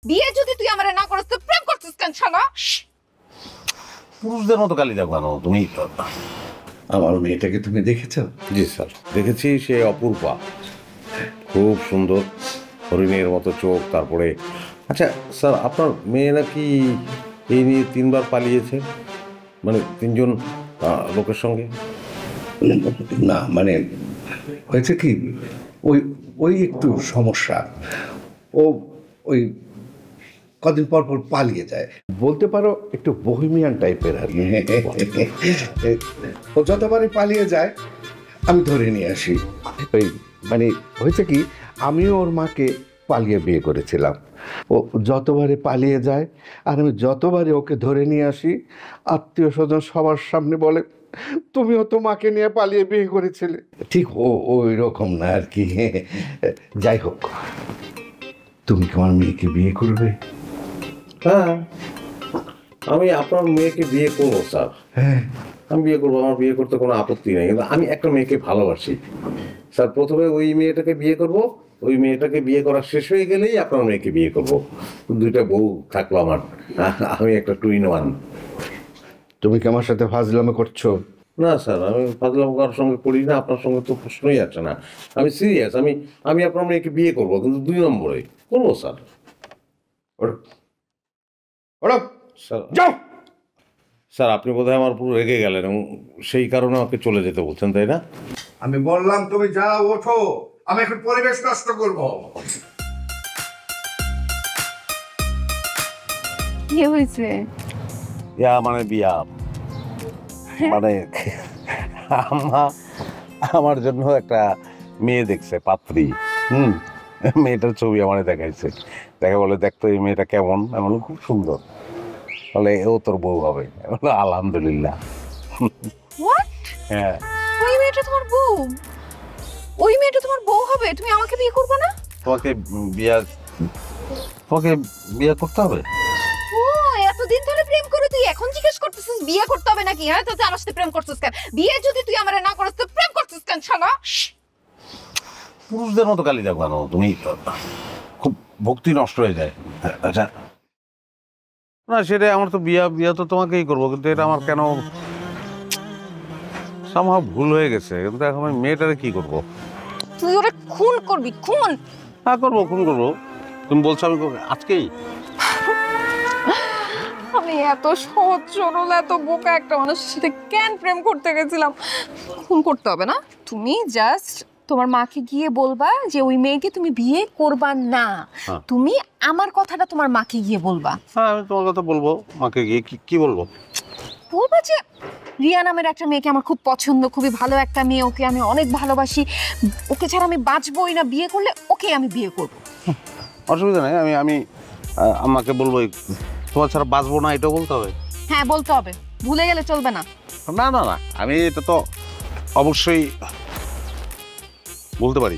বিয়ে যদি তুই আমারে না করস তো প্রেম করছিস কেন শালা? পুরুষদের মতো গালি দাও কেন তুমি? আমার মেয়েটাকে তুমি দেখেছো? জি স্যার, দেখেছি। সে অপূর্বা, খুব সুন্দর, হরিণের মতো চোখ। তারপরে আচ্ছা স্যার, আপনার মেয়ে নাকি এই নিয়ে 3বার পালিয়েছে, মানে 3জন লোকের সঙ্গে? না মানে হয়েছে কি, ওই ওই একটু সমস্যা। ও ওই কদিন পর পর পালিয়ে যায়, বলতে পারো একটু বহিমিয়ান টাইপের আর কি। ও যতবারই পালিয়ে যায় আমি ধরে নিয়ে আসি। ওই মানে হয়েছে কি, আমিও ওর মাকে পালিয়ে বিয়ে করেছিলাম। ও যতবারে পালিয়ে যায় আর আমি যতবারে ওকে ধরে নিয়ে আসি, আত্মীয় স্বজন সবার সামনে বলে তুমিও তো মাকে নিয়ে পালিয়ে বিয়ে করেছিলে। ঠিক ওই রকম না আর কি। যাই হোক, তুমি কি আমার মেয়েকে বিয়ে করবে? হ্যাঁ, আমি আপনার মেয়েকে বিয়ে করবো স্যার। হ্যাঁ, আমি বিয়ে করবো, আমার বিয়ে করতে কোনো আপত্তি নেই। কিন্তু আমি একটা মেয়েকে ভালোবাসি স্যার। প্রথমে ওই মেয়েটাকে বিয়ে করব, ওই মেয়েটাকে বিয়ে করা শেষ হয়ে গেলেই আপনার মেয়েকে বিয়ে করব। 2টা বউ থাকলো আমার, আমি একটা 2 in 1। তুমি কি আমার সাথে ফাজলামো করছো? না স্যার, আমি ফাজলাম কারোর সঙ্গে করি না, আপনার সঙ্গে তো প্রশ্নই আসে না। আমি সিরিয়াস, আমি আপনার মেয়েকে বিয়ে করবো, কিন্তু 2 নম্বরে করবো স্যার। স্যার যাও। স্যার, আপনি বোধহয় আমার পুরো রেগে গেলেন এবং সেই কারণে আমাকে চলে যেতে বলছেন, তাই না? আমি বললাম তুমি যাও, ওঠো, আমি এখন পরিবেশ নষ্ট করব। কি হয়েছে? ইয়া মানে বিয়া, মানে আমার জন্য একটা মেয়ে দেখছে, পাত্রী। মেয়েটার ছবি আমার দেখাইছে, দেখে বলে দেখতো এই মেয়েটা কেমন। এমন খুব সুন্দর, বলে ও তোর বউ হবে। বলে আলহামদুলিল্লাহ। হোয়াট? হ্যাঁ, ওই মেয়েটা তোমার বউ? ওই মেয়েটা তোমার বউ হবে? তুমি আমাকে বিয়ে করবে না? তোমাকে বিয়ে করতে হবে। ও, এতদিন ধরে প্রেম করে তুই এখন জিজ্ঞেস করতেছিস বিয়ে করতে হবে নাকি? হ্যাঁ, তো তুই আমার সাথে প্রেম করছিস কেন? বিয়ে যদি তুই আমারে না করস তো প্রেম করছিস কেন শালা? পুরুষদের মতো গালি দাও কেন তুমি? খুব ভক্তি নষ্ট হয়ে যায়। আচ্ছা না, সেটা আমার তো বিয়া তো তোমাকেই করবো, কিন্তু এটা আমার কেন সামহাও ভুল হয়ে গেছে। কিন্তু এখন আমি মেয়েটারে কি করবো? তুই ওরে খুন করবি, খুন? হ্যাঁ করবো, খুন করবো। তুমি বলছো আমি আজকেই? আমি এত সহজ সরল এত বোকা একটা মানুষের সাথে কেন প্রেম করতে গেছিলাম? খুন করতে হবে না, তুমি জাস্ট তোমার মাকে গিয়ে বলবা যে ওই মেয়েকে তুমি বিয়ে করবা না। তুমি আমার কথাটা তোমার মাকে গিয়ে বলবা। হ্যাঁ, আমি তোমার কথা বলবো। মাকে গিয়ে কি বলবো? বলবা যে রিয়া নামের একটা মেয়েকে আমার খুব পছন্দ, খুবই ভালো একটা মেয়ে, ওকে আমি অনেক ভালোবাসি, ওকে ছাড়া আমি বাঁচবোই না, বিয়ে করলে ওকে আমি বিয়ে করব। অসুবিধা নেই, আমি আমাকে বলবো তোমার ছাড়া বাঁচবো না, এটাও বলতে হবে। হ্যাঁ বলতে হবে, ভুলে গেলে চলবে না। না না না, আমি এটা তো অবশ্যই বলতে পারি।